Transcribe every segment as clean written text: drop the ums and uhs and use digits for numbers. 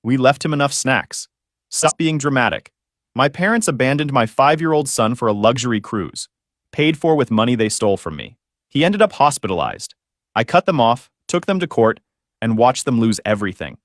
We left him enough snacks. Stop being dramatic. My parents abandoned my 5-year-old son for a luxury cruise, paid for with money they stole from me. He ended up hospitalized. I cut them off, took them to court, and watched them lose everything.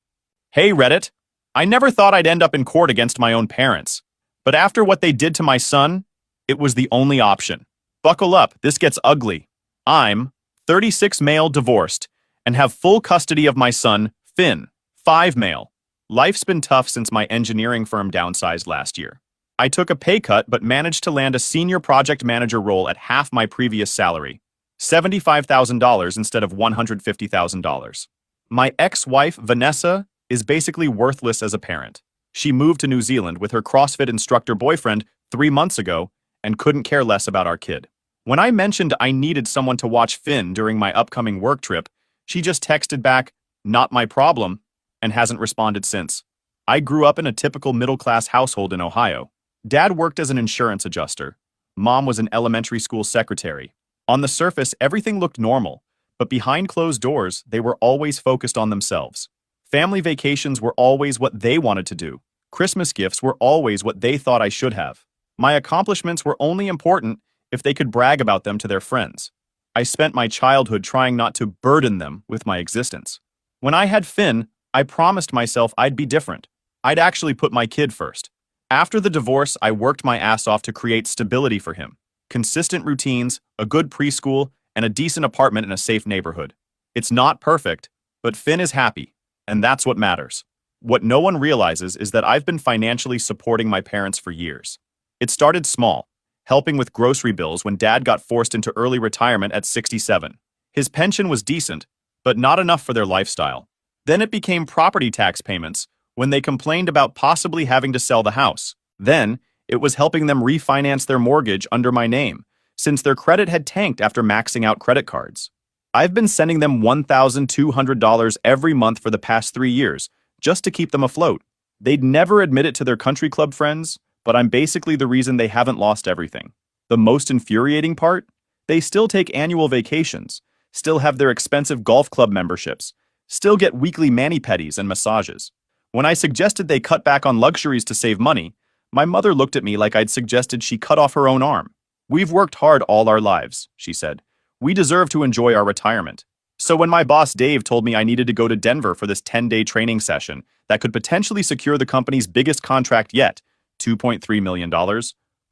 Hey, Reddit. I never thought I'd end up in court against my own parents. But after what they did to my son, it was the only option. Buckle up, this gets ugly. I'm 36 male divorced and have full custody of my son, Finn, 5 male. Life's been tough since my engineering firm downsized last year. I took a pay cut but managed to land a senior project manager role at half my previous salary, $75,000 instead of $150,000. My ex-wife, Vanessa, is basically worthless as a parent. She moved to New Zealand with her CrossFit instructor boyfriend 3 months ago and couldn't care less about our kid. When I mentioned I needed someone to watch Finn during my upcoming work trip, she just texted back, "Not my problem," and hasn't responded since. I grew up in a typical middle-class household in Ohio. Dad worked as an insurance adjuster. Mom was an elementary school secretary. On the surface, everything looked normal, but behind closed doors, they were always focused on themselves. Family vacations were always what they wanted to do. Christmas gifts were always what they thought I should have. My accomplishments were only important if they could brag about them to their friends. I spent my childhood trying not to burden them with my existence. When I had Finn, I promised myself I'd be different. I'd actually put my kid first. After the divorce, I worked my ass off to create stability for him. Consistent routines, a good preschool, and a decent apartment in a safe neighborhood. It's not perfect, but Finn is happy, and that's what matters. What no one realizes is that I've been financially supporting my parents for years. It started small, helping with grocery bills when Dad got forced into early retirement at 67. His pension was decent, but not enough for their lifestyle. Then it became property tax payments when they complained about possibly having to sell the house. Then, it was helping them refinance their mortgage under my name, since their credit had tanked after maxing out credit cards. I've been sending them $1,200 every month for the past 3 years, just to keep them afloat. They'd never admit it to their country club friends, but I'm basically the reason they haven't lost everything. The most infuriating part? They still take annual vacations, still have their expensive golf club memberships, still get weekly mani-pedis and massages. When I suggested they cut back on luxuries to save money, my mother looked at me like I'd suggested she cut off her own arm. "We've worked hard all our lives," she said. "We deserve to enjoy our retirement." So when my boss Dave told me I needed to go to Denver for this 10-day training session that could potentially secure the company's biggest contract yet, $2.3 million,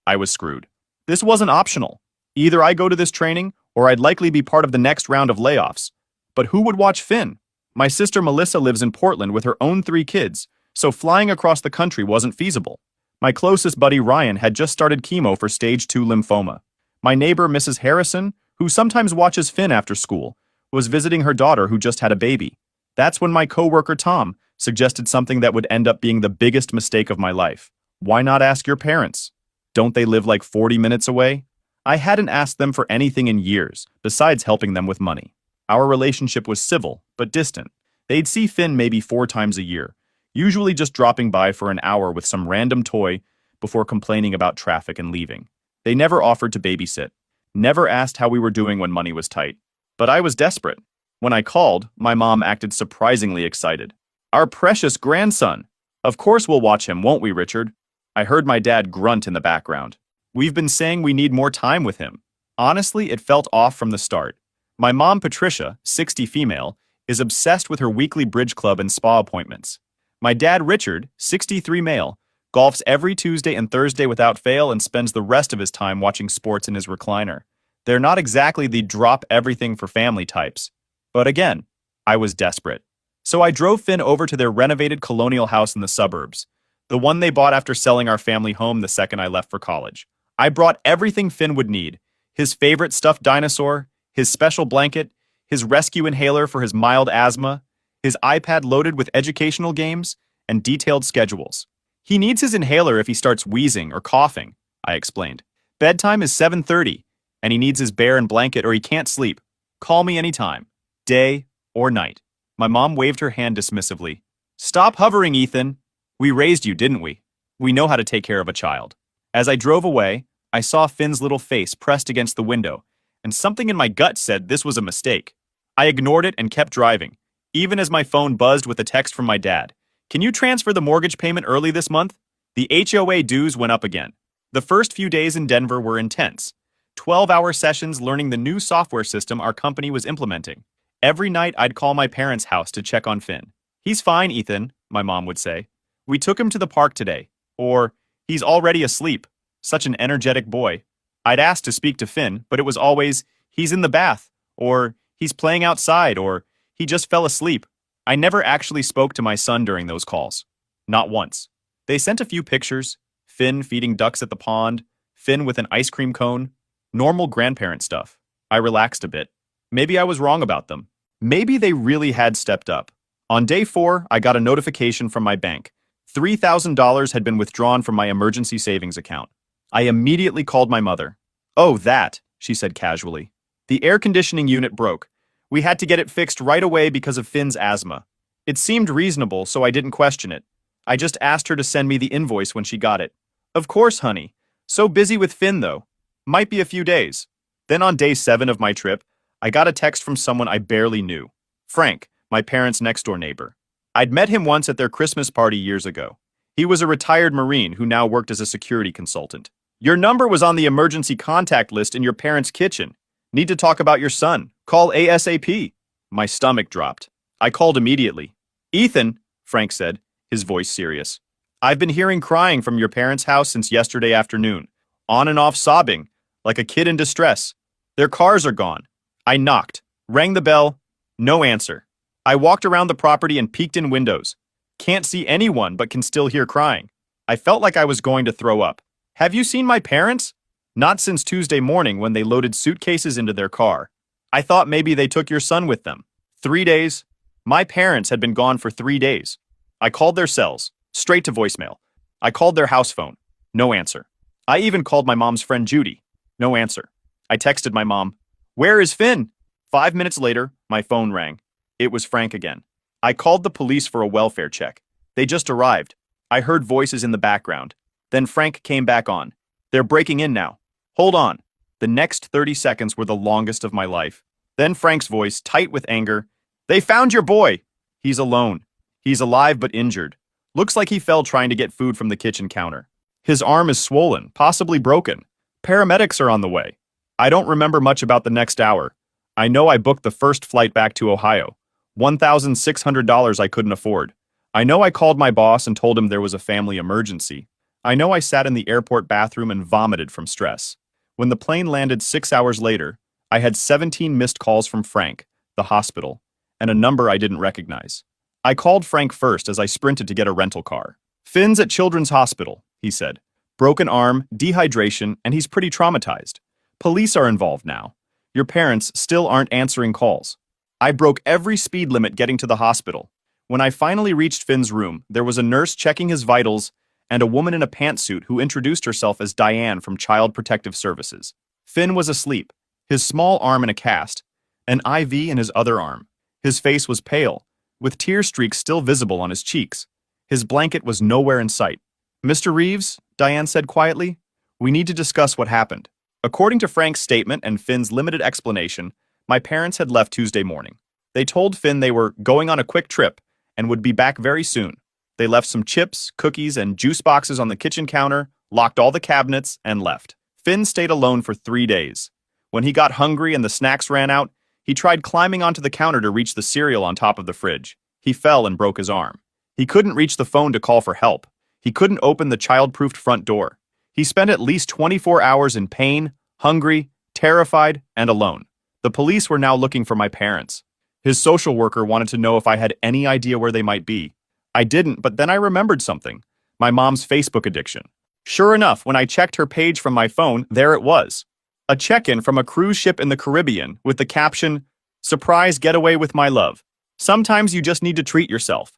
I was screwed. This wasn't optional. Either I go to this training, or I'd likely be part of the next round of layoffs. But who would watch Finn? My sister Melissa lives in Portland with her own 3 kids, so flying across the country wasn't feasible. My closest buddy Ryan had just started chemo for stage 2 lymphoma. My neighbor Mrs. Harrison, who sometimes watches Finn after school, was visiting her daughter who just had a baby. That's when my coworker Tom suggested something that would end up being the biggest mistake of my life. Why not ask your parents? Don't they live like 40 minutes away? I hadn't asked them for anything in years, besides helping them with money. Our relationship was civil, but distant. They'd see Finn maybe 4 times a year, usually just dropping by for an hour with some random toy before complaining about traffic and leaving. They never offered to babysit, never asked how we were doing when money was tight. But I was desperate. When I called, my mom acted surprisingly excited. "Our precious grandson! Of course we'll watch him, won't we, Richard?" I heard my dad grunt in the background. "We've been saying we need more time with him." Honestly, it felt off from the start. My mom, Patricia, 60 female, is obsessed with her weekly bridge club and spa appointments. My dad, Richard, 63 male, golfs every Tuesday and Thursday without fail and spends the rest of his time watching sports in his recliner. They're not exactly the drop everything for family types. But again, I was desperate. So I drove Finn over to their renovated colonial house in the suburbs, the one they bought after selling our family home the second I left for college. I brought everything Finn would need: his favorite stuffed dinosaur, his special blanket, his rescue inhaler for his mild asthma, his iPad loaded with educational games, and detailed schedules. "He needs his inhaler if he starts wheezing or coughing," I explained. "Bedtime is 7:30, and he needs his bear and blanket or he can't sleep. Call me anytime, day or night." My mom waved her hand dismissively. "Stop hovering, Ethan. We raised you, didn't we? We know how to take care of a child." As I drove away, I saw Finn's little face pressed against the window, and something in my gut said this was a mistake. I ignored it and kept driving, even as my phone buzzed with a text from my dad. Can you transfer the mortgage payment early this month? The HOA dues went up again. The first few days in Denver were intense. 12-hour sessions learning the new software system our company was implementing. Every night I'd call my parents' house to check on Finn. "He's fine, Ethan," my mom would say. "We took him to the park today." Or, "He's already asleep. Such an energetic boy." I'd ask to speak to Finn, but it was always, "He's in the bath," or "He's playing outside," or "He just fell asleep." I never actually spoke to my son during those calls. Not once. They sent a few pictures: Finn feeding ducks at the pond, Finn with an ice cream cone. Normal grandparent stuff. I relaxed a bit. Maybe I was wrong about them. Maybe they really had stepped up. On day 4, I got a notification from my bank. $3,000 had been withdrawn from my emergency savings account. I immediately called my mother. "Oh, that," she said casually. "The air conditioning unit broke. We had to get it fixed right away because of Finn's asthma." It seemed reasonable, so I didn't question it. I just asked her to send me the invoice when she got it. "Of course, honey. So busy with Finn, though. Might be a few days." Then on day 7 of my trip, I got a text from someone I barely knew. Frank, my parents' next-door neighbor. I'd met him once at their Christmas party years ago. He was a retired Marine who now worked as a security consultant. "Your number was on the emergency contact list in your parents' kitchen. Need to talk about your son. Call ASAP." My stomach dropped. I called immediately. "Ethan," Frank said, his voice serious. "I've been hearing crying from your parents' house since yesterday afternoon. On and off sobbing, like a kid in distress. Their cars are gone." I knocked, rang the bell, no answer. I walked around the property and peeked in windows. Can't see anyone but can still hear crying. I felt like I was going to throw up. "Have you seen my parents?" "Not since Tuesday morning when they loaded suitcases into their car. I thought maybe they took your son with them." 3 days. My parents had been gone for 3 days. I called their cells, straight to voicemail. I called their house phone. No answer. I even called my mom's friend Judy. No answer. I texted my mom, "Where is Finn?" 5 minutes later, my phone rang. It was Frank again. I called the police for a welfare check. They just arrived. I heard voices in the background. Then Frank came back on. "They're breaking in now. Hold on." The next 30 seconds were the longest of my life. Then Frank's voice, tight with anger. "They found your boy." "He's alone. He's alive but injured. Looks like he fell trying to get food from the kitchen counter. His arm is swollen, possibly broken. Paramedics are on the way." I don't remember much about the next hour. I know I booked the first flight back to Ohio. $1,600 I couldn't afford. I know I called my boss and told him there was a family emergency. I know I sat in the airport bathroom and vomited from stress. When the plane landed 6 hours later, I had 17 missed calls from Frank, the hospital, and a number I didn't recognize. I called Frank first as I sprinted to get a rental car. "Finn's at Children's Hospital," he said. "Broken arm, dehydration, and he's pretty traumatized. Police are involved now. Your parents still aren't answering calls." I broke every speed limit getting to the hospital. When I finally reached Finn's room, there was a nurse checking his vitals and a woman in a pantsuit who introduced herself as Diane from Child Protective Services. Finn was asleep, his small arm in a cast, an IV in his other arm. His face was pale, with tear streaks still visible on his cheeks. His blanket was nowhere in sight. "Mr. Reeves," Diane said quietly, "we need to discuss what happened." According to Frank's statement and Finn's limited explanation, my parents had left Tuesday morning. They told Finn they were going on a quick trip and would be back very soon. They left some chips, cookies, and juice boxes on the kitchen counter, locked all the cabinets, and left. Finn stayed alone for 3 days. When he got hungry and the snacks ran out, he tried climbing onto the counter to reach the cereal on top of the fridge. He fell and broke his arm. He couldn't reach the phone to call for help. He couldn't open the child-proofed front door. He spent at least 24 hours in pain, hungry, terrified, and alone. The police were now looking for my parents. His social worker wanted to know if I had any idea where they might be. I didn't, but then I remembered something. My mom's Facebook addiction. Sure enough, when I checked her page from my phone, there it was. A check-in from a cruise ship in the Caribbean with the caption, "Surprise getaway with my love. Sometimes you just need to treat yourself."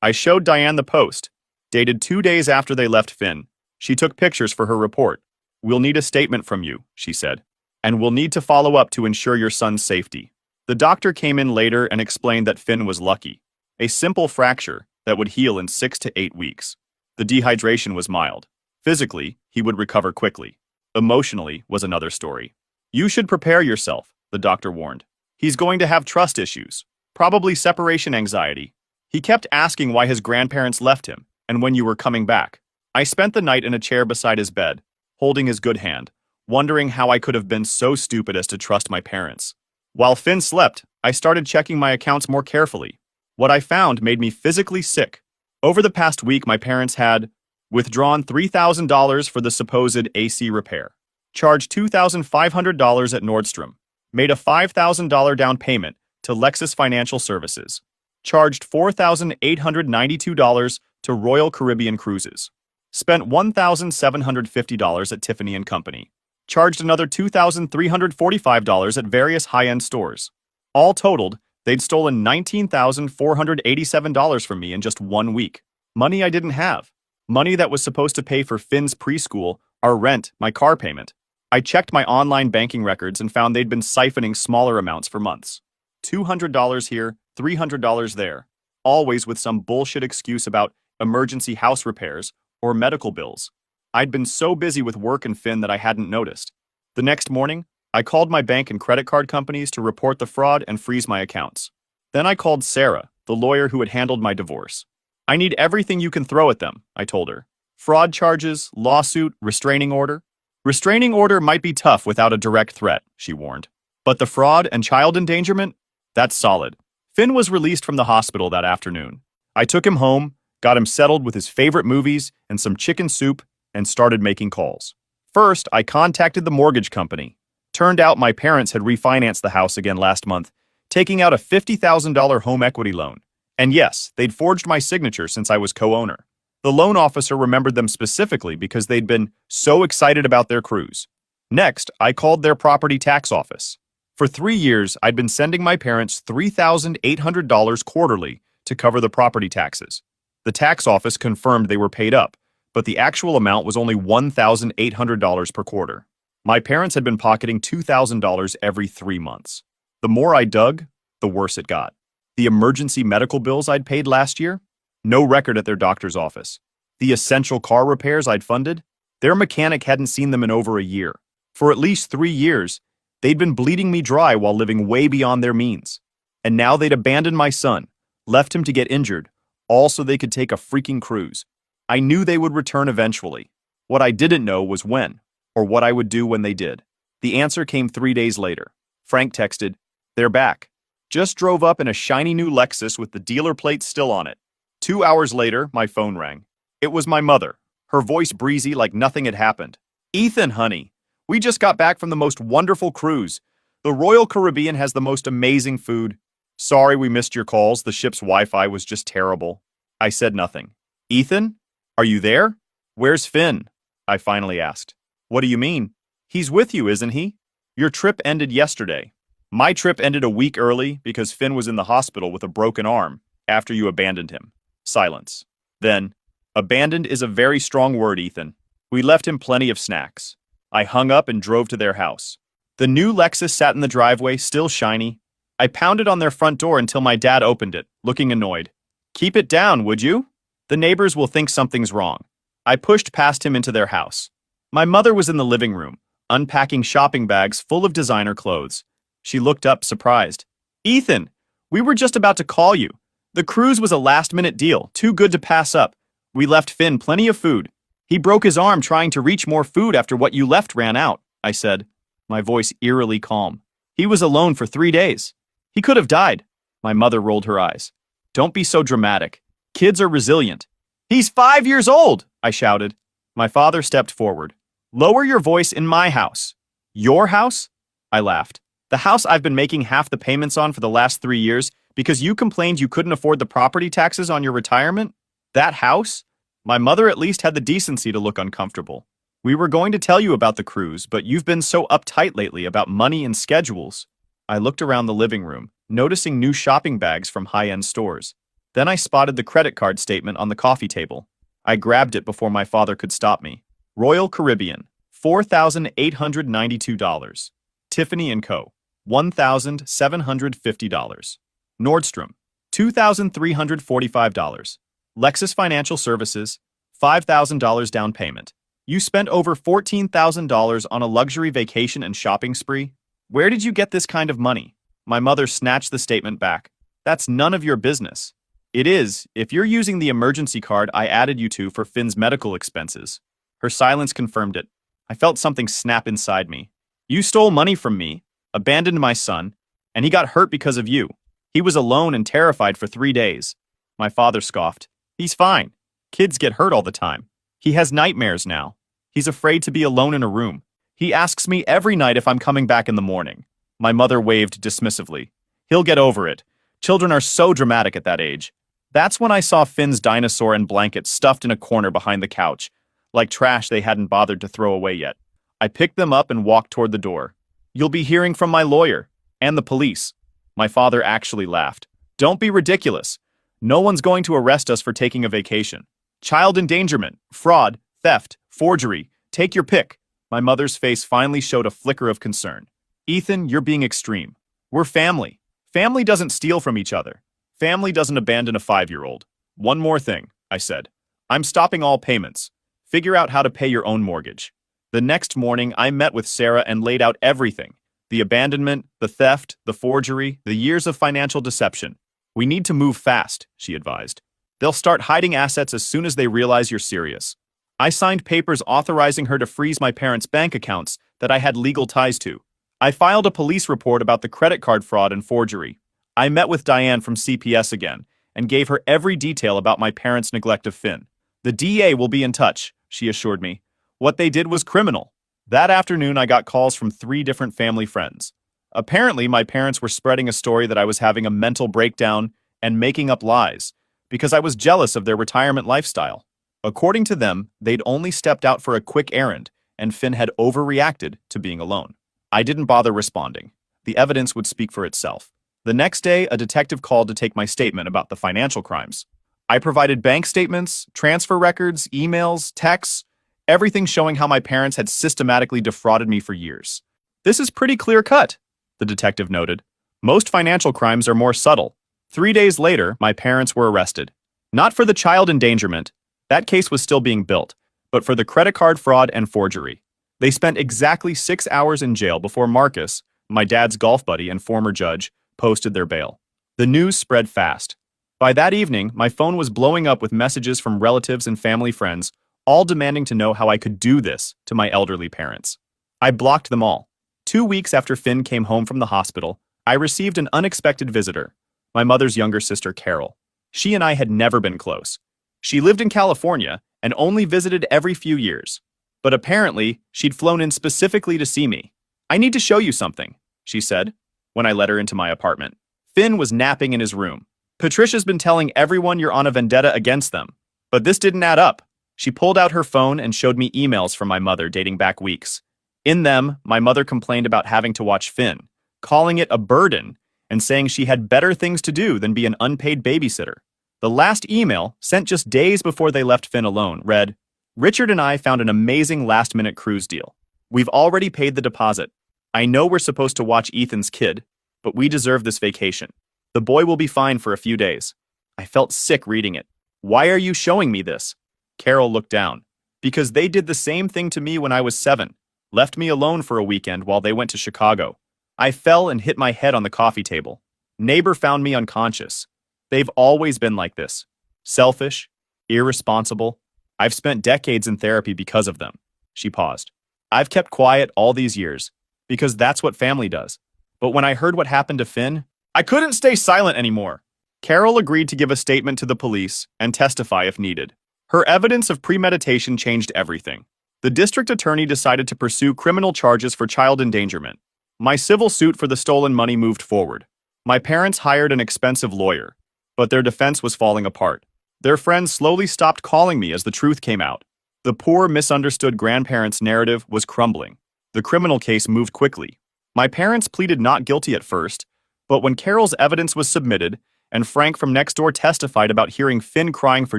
I showed Diane the post, dated 2 days after they left Finn. She took pictures for her report. "We'll need a statement from you," she said, "and we'll need to follow up to ensure your son's safety." The doctor came in later and explained that Finn was lucky. A simple fracture that would heal in 6 to 8 weeks. The dehydration was mild. Physically, he would recover quickly. Emotionally was another story. "You should prepare yourself," the doctor warned. "He's going to have trust issues, probably separation anxiety. He kept asking why his grandparents left him and when you were coming back. I spent the night in a chair beside his bed, holding his good hand, wondering how I could have been so stupid as to trust my parents. While Finn slept, I started checking my accounts more carefully. What I found made me physically sick. Over the past week, my parents had withdrawn $3,000 for the supposed AC repair, charged $2,500 at Nordstrom, made a $5,000 down payment to Lexus Financial Services, charged $4,892 to Royal Caribbean Cruises, spent $1,750 at Tiffany & Company, charged another $2,345 at various high-end stores. All totaled, they'd stolen $19,487 from me in just 1 week. Money I didn't have. Money that was supposed to pay for Finn's preschool, our rent, my car payment. I checked my online banking records and found they'd been siphoning smaller amounts for months. $200 here, $300 there, always with some bullshit excuse about emergency house repairs or medical bills. I'd been so busy with work and Finn that I hadn't noticed. The next morning, I called my bank and credit card companies to report the fraud and freeze my accounts. Then I called Sarah, the lawyer who had handled my divorce. I need everything you can throw at them, I told her. Fraud charges, lawsuit, restraining order. Restraining order might be tough without a direct threat, she warned. But the fraud and child endangerment? That's solid. Finn was released from the hospital that afternoon. I took him home, got him settled with his favorite movies and some chicken soup, and started making calls. First, I contacted the mortgage company. Turned out my parents had refinanced the house again last month, taking out a $50,000 home equity loan. And yes, they'd forged my signature since I was co-owner. The loan officer remembered them specifically because they'd been so excited about their cruise. Next, I called their property tax office. For 3 years, I'd been sending my parents $3,800 quarterly to cover the property taxes. The tax office confirmed they were paid up, but the actual amount was only $1,800 per quarter. My parents had been pocketing $2,000 every 3 months. The more I dug, the worse it got. The emergency medical bills I'd paid last year? No record at their doctor's office. The essential car repairs I'd funded? Their mechanic hadn't seen them in over a year. For at least 3 years, they'd been bleeding me dry while living way beyond their means. And now they'd abandoned my son, left him to get injured, all so they could take a freaking cruise. I knew they would return eventually. What I didn't know was when, or what I would do when they did. The answer came 3 days later. Frank texted, "They're back. Just drove up in a shiny new Lexus with the dealer plate still on it." 2 hours later, my phone rang. It was my mother, her voice breezy like nothing had happened. "Ethan, honey, we just got back from the most wonderful cruise. The Royal Caribbean has the most amazing food. Sorry we missed your calls, the ship's Wi-Fi was just terrible." I said nothing. "Ethan, are you there? Where's Finn?" I finally asked. "What do you mean? He's with you, isn't he? Your trip ended yesterday." "My trip ended a week early because Finn was in the hospital with a broken arm after you abandoned him." Silence. Then, "Abandoned is a very strong word, Ethan. We left him plenty of snacks." I hung up and drove to their house. The new Lexus sat in the driveway, still shiny. I pounded on their front door until my dad opened it, looking annoyed. "Keep it down, would you? The neighbors will think something's wrong." I pushed past him into their house. My mother was in the living room, unpacking shopping bags full of designer clothes. She looked up, surprised. "Ethan, we were just about to call you. The cruise was a last-minute deal, too good to pass up. We left Finn plenty of food. He broke his arm trying to reach more food after what you left ran out," I said, my voice eerily calm. "He was alone for 3 days. He could have died." My mother rolled her eyes. "Don't be so dramatic. Kids are resilient." "He's 5 years old," I shouted. My father stepped forward. "Lower your voice in my house." "Your house?" I laughed. "The house I've been making half the payments on for the last 3 years because you complained you couldn't afford the property taxes on your retirement? That house?" My mother at least had the decency to look uncomfortable. "We were going to tell you about the cruise, but you've been so uptight lately about money and schedules." I looked around the living room, noticing new shopping bags from high-end stores. Then I spotted the credit card statement on the coffee table. I grabbed it before my father could stop me. Royal Caribbean, $4,892. Tiffany & Co., $1,750. Nordstrom, $2,345. Lexus Financial Services, $5,000 down payment. You spent over $14,000 on a luxury vacation and shopping spree? Where did you get this kind of money? My mother snatched the statement back. "That's none of your business." It is, if you're using the emergency card I added you to for Finn's medical expenses. Her silence confirmed it. I felt something snap inside me. You stole money from me, abandoned my son, and he got hurt because of you. He was alone and terrified for 3 days. My father scoffed. He's fine. Kids get hurt all the time. He has nightmares now. He's afraid to be alone in a room. He asks me every night if I'm coming back in the morning. My mother waved dismissively. He'll get over it. Children are so dramatic at that age. That's when I saw Finn's dinosaur and blanket stuffed in a corner behind the couch, like trash they hadn't bothered to throw away yet. I picked them up and walked toward the door. You'll be hearing from my lawyer and the police. My father actually laughed. Don't be ridiculous. No one's going to arrest us for taking a vacation. Child endangerment, fraud, theft, forgery, take your pick. My mother's face finally showed a flicker of concern. Ethan, you're being extreme. We're family. Family doesn't steal from each other. Family doesn't abandon a 5-year-old. One more thing, I said. I'm stopping all payments. Figure out how to pay your own mortgage. The next morning, I met with Sarah and laid out everything. The abandonment, the theft, the forgery, the years of financial deception. We need to move fast, she advised. They'll start hiding assets as soon as they realize you're serious. I signed papers authorizing her to freeze my parents' bank accounts that I had legal ties to. I filed a police report about the credit card fraud and forgery. I met with Diane from CPS again and gave her every detail about my parents' neglect of Finn. The DA will be in touch, she assured me. What they did was criminal. That afternoon, I got calls from 3 different family friends. Apparently, my parents were spreading a story that I was having a mental breakdown and making up lies because I was jealous of their retirement lifestyle. According to them, they'd only stepped out for a quick errand, and Finn had overreacted to being alone. I didn't bother responding. The evidence would speak for itself. The next day, a detective called to take my statement about the financial crimes. I provided bank statements, transfer records, emails, texts, everything showing how my parents had systematically defrauded me for years. This is pretty clear-cut, the detective noted. Most financial crimes are more subtle. 3 days later, my parents were arrested. Not for the child endangerment. That case was still being built, but for the credit card fraud and forgery. They spent exactly 6 hours in jail before Marcus, my dad's golf buddy and former judge, posted their bail. The news spread fast. By that evening, my phone was blowing up with messages from relatives and family friends, all demanding to know how I could do this to my elderly parents. I blocked them all. 2 weeks after Finn came home from the hospital, I received an unexpected visitor, my mother's younger sister, Carol. She and I had never been close. She lived in California and only visited every few years. But apparently, she'd flown in specifically to see me. I need to show you something, she said, when I let her into my apartment. Finn was napping in his room. Patricia's been telling everyone you're on a vendetta against them. But this didn't add up. She pulled out her phone and showed me emails from my mother dating back weeks. In them, my mother complained about having to watch Finn, calling it a burden, and saying she had better things to do than be an unpaid babysitter. The last email, sent just days before they left Finn alone, read, Richard and I found an amazing last-minute cruise deal. We've already paid the deposit. I know we're supposed to watch Ethan's kid, but we deserve this vacation. The boy will be fine for a few days. I felt sick reading it. Why are you showing me this? Carol looked down. Because they did the same thing to me when I was 7. Left me alone for a weekend while they went to Chicago. I fell and hit my head on the coffee table. Neighbor found me unconscious. They've always been like this. Selfish, irresponsible. I've spent decades in therapy because of them. She paused. I've kept quiet all these years, because that's what family does. But when I heard what happened to Finn, I couldn't stay silent anymore. Carol agreed to give a statement to the police and testify if needed. Her evidence of premeditation changed everything. The district attorney decided to pursue criminal charges for child endangerment. My civil suit for the stolen money moved forward. My parents hired an expensive lawyer, but their defense was falling apart. Their friends slowly stopped calling me as the truth came out. The poor, misunderstood grandparents' narrative was crumbling. The criminal case moved quickly. My parents pleaded not guilty at first, but when Carol's evidence was submitted and Frank from next door testified about hearing Finn crying for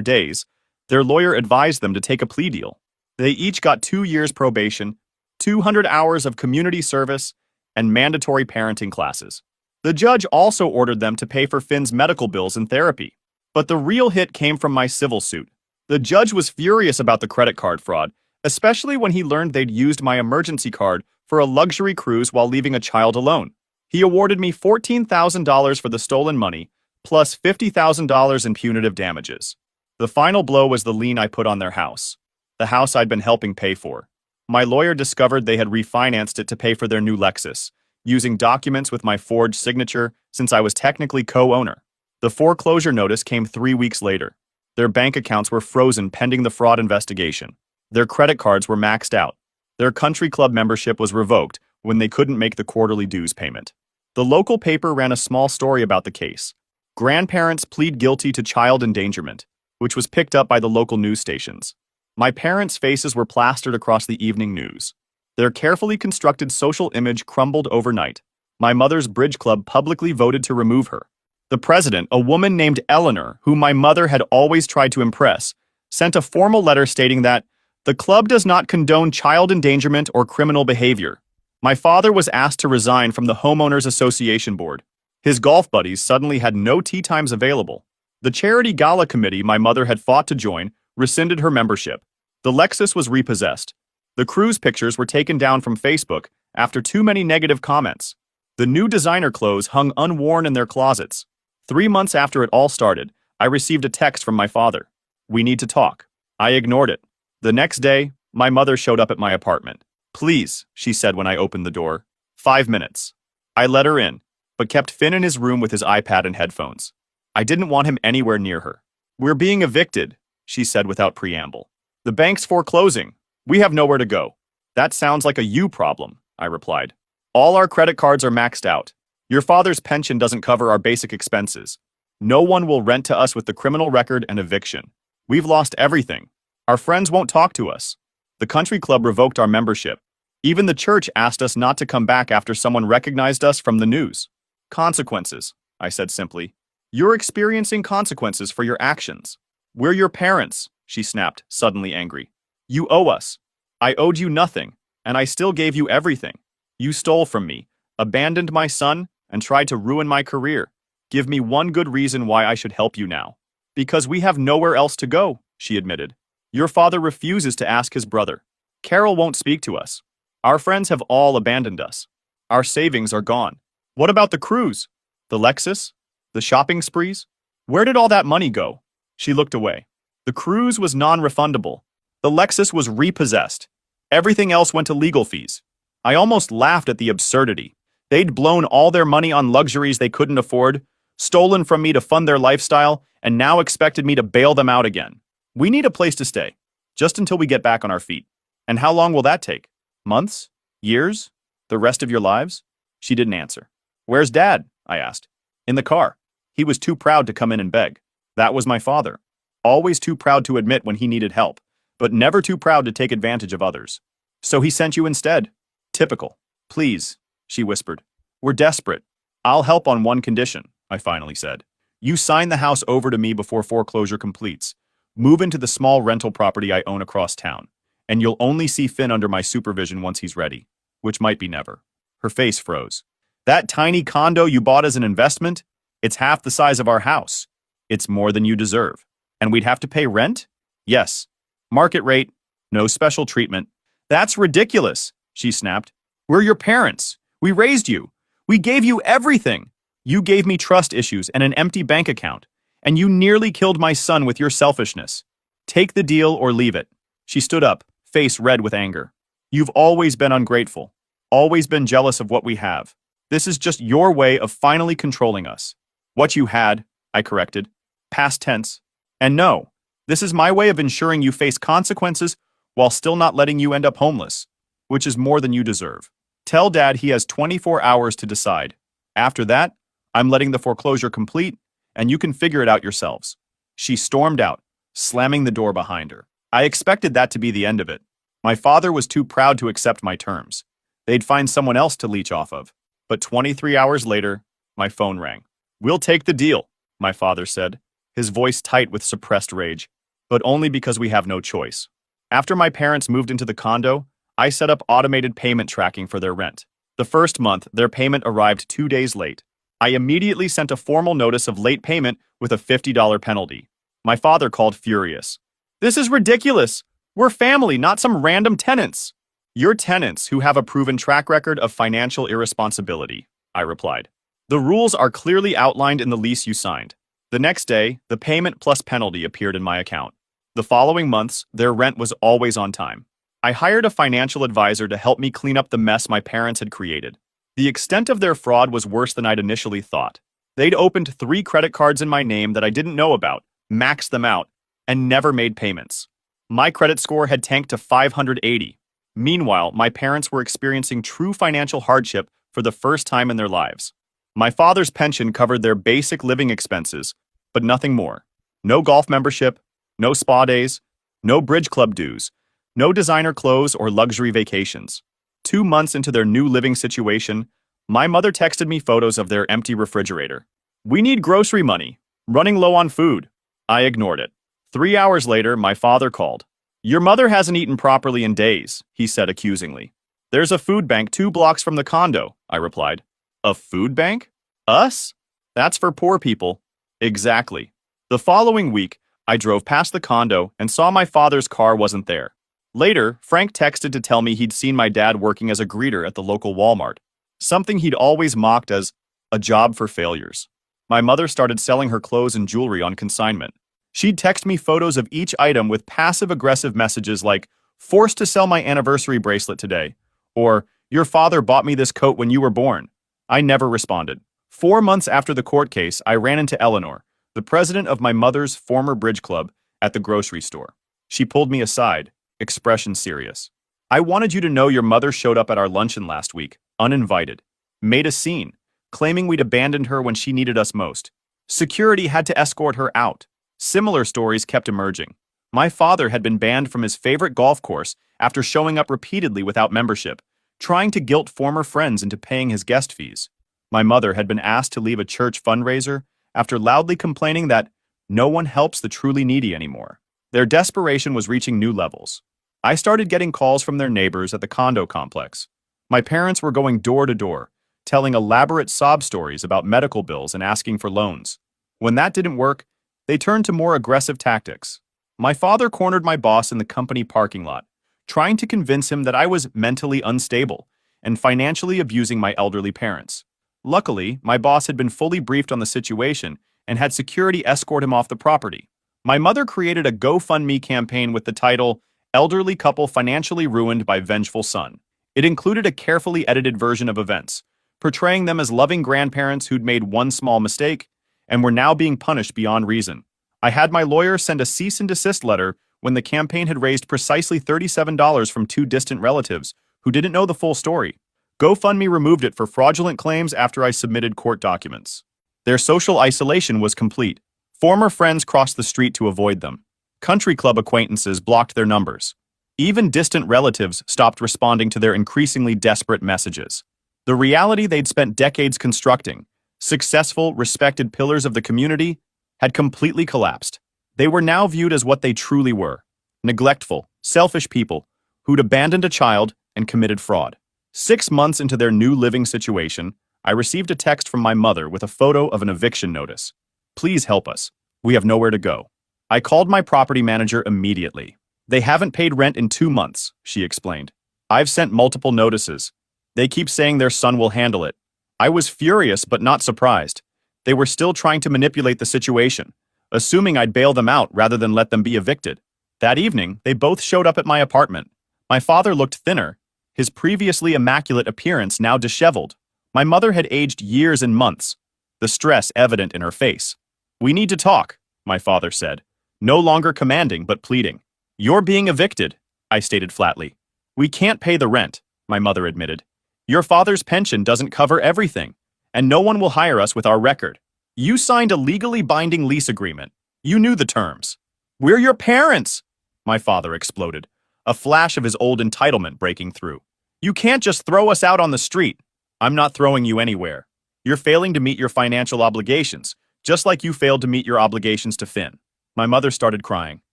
days, their lawyer advised them to take a plea deal. They each got 2 years probation, 200 hours of community service, and mandatory parenting classes. The judge also ordered them to pay for Finn's medical bills and therapy. But the real hit came from my civil suit. The judge was furious about the credit card fraud, especially when he learned they'd used my emergency card for a luxury cruise while leaving a child alone. He awarded me $14,000 for the stolen money, plus $50,000 in punitive damages. The final blow was the lien I put on their house, the house I'd been helping pay for. My lawyer discovered they had refinanced it to pay for their new Lexus, using documents with my forged signature since I was technically co-owner. The foreclosure notice came 3 weeks later. Their bank accounts were frozen pending the fraud investigation. Their credit cards were maxed out. Their country club membership was revoked when they couldn't make the quarterly dues payment. The local paper ran a small story about the case. Grandparents plead guilty to child endangerment, which was picked up by the local news stations. My parents' faces were plastered across the evening news. Their carefully constructed social image crumbled overnight. My mother's bridge club publicly voted to remove her. The president, a woman named Eleanor, whom my mother had always tried to impress, sent a formal letter stating that the club does not condone child endangerment or criminal behavior. My father was asked to resign from the Homeowners Association board. His golf buddies suddenly had no tee times available. The charity gala committee my mother had fought to join rescinded her membership. The Lexus was repossessed. The cruise pictures were taken down from Facebook after too many negative comments. The new designer clothes hung unworn in their closets. 3 months after it all started, I received a text from my father. "We need to talk." I ignored it. The next day, my mother showed up at my apartment. "Please," she said when I opened the door. 5 minutes. I let her in, but kept Finn in his room with his iPad and headphones. I didn't want him anywhere near her. "We're being evicted," she said without preamble. "The bank's foreclosing. We have nowhere to go." "That sounds like a you problem," I replied. "All our credit cards are maxed out. Your father's pension doesn't cover our basic expenses. No one will rent to us with the criminal record and eviction. We've lost everything. Our friends won't talk to us. The country club revoked our membership. Even the church asked us not to come back after someone recognized us from the news." "Consequences," I said simply. "You're experiencing consequences for your actions. We're your parents," she snapped, suddenly angry. "You owe us. I owed you nothing, and I still gave you everything. You stole from me, abandoned my son, and tried to ruin my career. Give me one good reason why I should help you now." "Because we have nowhere else to go," she admitted. "Your father refuses to ask his brother. Carol won't speak to us. Our friends have all abandoned us. Our savings are gone. What about the cruise? The Lexus? The shopping sprees? Where did all that money go?" She looked away. "The cruise was non-refundable. The Lexus was repossessed. Everything else went to legal fees." I almost laughed at the absurdity. They'd blown all their money on luxuries they couldn't afford, stolen from me to fund their lifestyle, and now expected me to bail them out again. "We need a place to stay, just until we get back on our feet." "And how long will that take? Months? Years? The rest of your lives?" She didn't answer. "Where's Dad?" I asked. "In the car. He was too proud to come in and beg. That was my father. Always too proud to admit when he needed help, but never too proud to take advantage of others. So he sent you instead. Typical." "Please," she whispered. "We're desperate. I'll help on one condition," I finally said. "You sign the house over to me before foreclosure completes. Move into the small rental property I own across town, and you'll only see Finn under my supervision once he's ready, which might be never." Her face froze. "That tiny condo you bought as an investment? It's half the size of our house. It's more than you deserve. And we'd have to pay rent?" "Yes. Market rate. No special treatment." "That's ridiculous," she snapped. "We're your parents. We raised you. We gave you everything. You gave me trust issues and an empty bank account, and you nearly killed my son with your selfishness. Take the deal or leave it." She stood up, face red with anger. "You've always been ungrateful, always been jealous of what we have. This is just your way of finally controlling us." "What you had," I corrected. Past tense. "And no, this is my way of ensuring you face consequences while still not letting you end up homeless, which is more than you deserve. Tell Dad he has 24 hours to decide. After that, I'm letting the foreclosure complete, and you can figure it out yourselves." She stormed out, slamming the door behind her. I expected that to be the end of it. My father was too proud to accept my terms. They'd find someone else to leech off of. But 23 hours later, my phone rang. "We'll take the deal," my father said, his voice tight with suppressed rage. "But only because we have no choice." After my parents moved into the condo, I set up automated payment tracking for their rent. The first month, their payment arrived 2 days late. I immediately sent a formal notice of late payment with a $50 penalty. My father called furious. "This is ridiculous. We're family, not some random tenants." "You're tenants who have a proven track record of financial irresponsibility," I replied. The rules are clearly outlined in the lease you signed. The next day, the payment plus penalty appeared in my account. The following months, their rent was always on time. I hired a financial advisor to help me clean up the mess my parents had created. The extent of their fraud was worse than I'd initially thought. They'd opened 3 credit cards in my name that I didn't know about, maxed them out, and never made payments. My credit score had tanked to 580. Meanwhile, my parents were experiencing true financial hardship for the first time in their lives. My father's pension covered their basic living expenses, but nothing more. No golf membership, no spa days, no bridge club dues, no designer clothes or luxury vacations. 2 months into their new living situation, my mother texted me photos of their empty refrigerator. "We need grocery money. Running low on food." I ignored it. 3 hours later, my father called. "Your mother hasn't eaten properly in days," he said accusingly. "There's a food bank 2 blocks from the condo," I replied. "A food bank? Us? That's for poor people." Exactly. The following week, I drove past the condo and saw my father's car wasn't there. Later, Frank texted to tell me he'd seen my dad working as a greeter at the local Walmart, something he'd always mocked as a job for failures. My mother started selling her clothes and jewelry on consignment. She'd text me photos of each item with passive-aggressive messages like, "Forced to sell my anniversary bracelet today," or "Your father bought me this coat when you were born." I never responded. 4 months after the court case, I ran into Eleanor, the president of my mother's former bridge club, at the grocery store. She pulled me aside, expression serious. "I wanted you to know your mother showed up at our luncheon last week, uninvited. Made a scene, claiming we'd abandoned her when she needed us most. Security had to escort her out." Similar stories kept emerging. My father had been banned from his favorite golf course after showing up repeatedly without membership, trying to guilt former friends into paying his guest fees. My mother had been asked to leave a church fundraiser after loudly complaining that no one helps the truly needy anymore. Their desperation was reaching new levels. I started getting calls from their neighbors at the condo complex. My parents were going door to door, telling elaborate sob stories about medical bills and asking for loans. When that didn't work, they turned to more aggressive tactics. My father cornered my boss in the company parking lot, trying to convince him that I was mentally unstable and financially abusing my elderly parents. Luckily, my boss had been fully briefed on the situation and had security escort him off the property. My mother created a GoFundMe campaign with the title, "Elderly Couple Financially Ruined by Vengeful Son." It included a carefully edited version of events, portraying them as loving grandparents who'd made one small mistake and were now being punished beyond reason. I had my lawyer send a cease and desist letter when the campaign had raised precisely $37 from 2 distant relatives who didn't know the full story. GoFundMe removed it for fraudulent claims after I submitted court documents. Their social isolation was complete. Former friends crossed the street to avoid them. Country club acquaintances blocked their numbers. Even distant relatives stopped responding to their increasingly desperate messages. The reality they'd spent decades constructing, successful, respected pillars of the community, had completely collapsed. They were now viewed as what they truly were: neglectful, selfish people who'd abandoned a child and committed fraud. 6 months into their new living situation, I received a text from my mother with a photo of an eviction notice. "Please help us. We have nowhere to go." I called my property manager immediately. "They haven't paid rent in 2 months, she explained. "I've sent multiple notices. They keep saying their son will handle it." I was furious but not surprised. They were still trying to manipulate the situation, assuming I'd bail them out rather than let them be evicted. That evening, they both showed up at my apartment. My father looked thinner, his previously immaculate appearance now disheveled. My mother had aged years and months, the stress evident in her face. "We need to talk," my father said, no longer commanding but pleading. "You're being evicted," I stated flatly. "We can't pay the rent," my mother admitted. "Your father's pension doesn't cover everything, and no one will hire us with our record. You signed a legally binding lease agreement. You knew the terms." "We're your parents," my father exploded, a flash of his old entitlement breaking through. "You can't just throw us out on the street." "I'm not throwing you anywhere. You're failing to meet your financial obligations, just like you failed to meet your obligations to Finn." My mother started crying.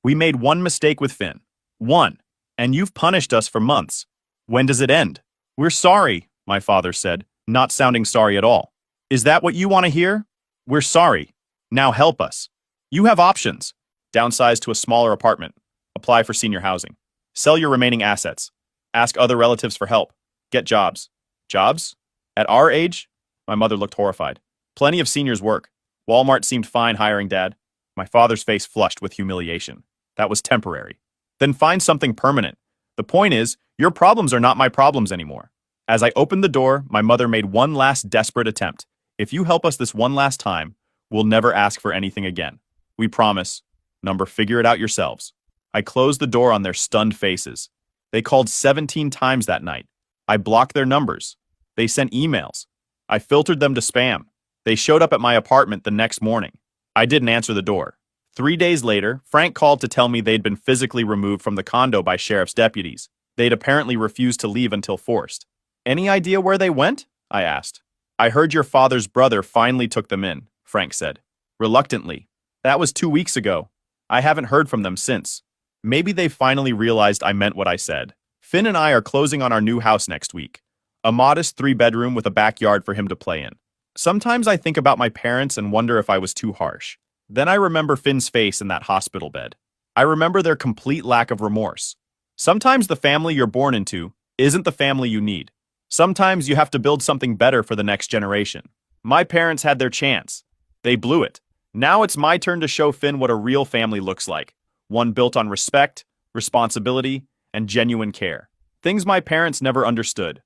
"We made one mistake with Finn. One. And you've punished us for months. When does it end?" "We're sorry," my father said, not sounding sorry at all. "Is that what you want to hear? We're sorry. Now help us. You have options. Downsize to a smaller apartment. Apply for senior housing. Sell your remaining assets. Ask other relatives for help. Get jobs." "Jobs? At our age?" My mother looked horrified. Plenty of seniors work. Walmart seemed fine hiring Dad. My father's face flushed with humiliation. That was temporary. Then find something permanent. The point is, your problems are not my problems anymore. As I opened the door, my mother made one last desperate attempt. If you help us this one last time, we'll never ask for anything again. We promise. Number, figure it out yourselves. I closed the door on their stunned faces. They called 17 times that night. I blocked their numbers. They sent emails. I filtered them to spam. They showed up at my apartment the next morning. I didn't answer the door. 3 days later, Frank called to tell me they'd been physically removed from the condo by sheriff's deputies. They'd apparently refused to leave until forced. Any idea where they went? I asked. I heard your father's brother finally took them in, Frank said. Reluctantly. That was 2 weeks ago. I haven't heard from them since. Maybe they finally realized I meant what I said. Finn and I are closing on our new house next week. A modest 3-bedroom with a backyard for him to play in. Sometimes I think about my parents and wonder if I was too harsh. Then I remember Finn's face in that hospital bed. I remember their complete lack of remorse. Sometimes the family you're born into isn't the family you need. Sometimes you have to build something better for the next generation. My parents had their chance. They blew it. Now it's my turn to show Finn what a real family looks like. One built on respect, responsibility, and genuine care. Things my parents never understood.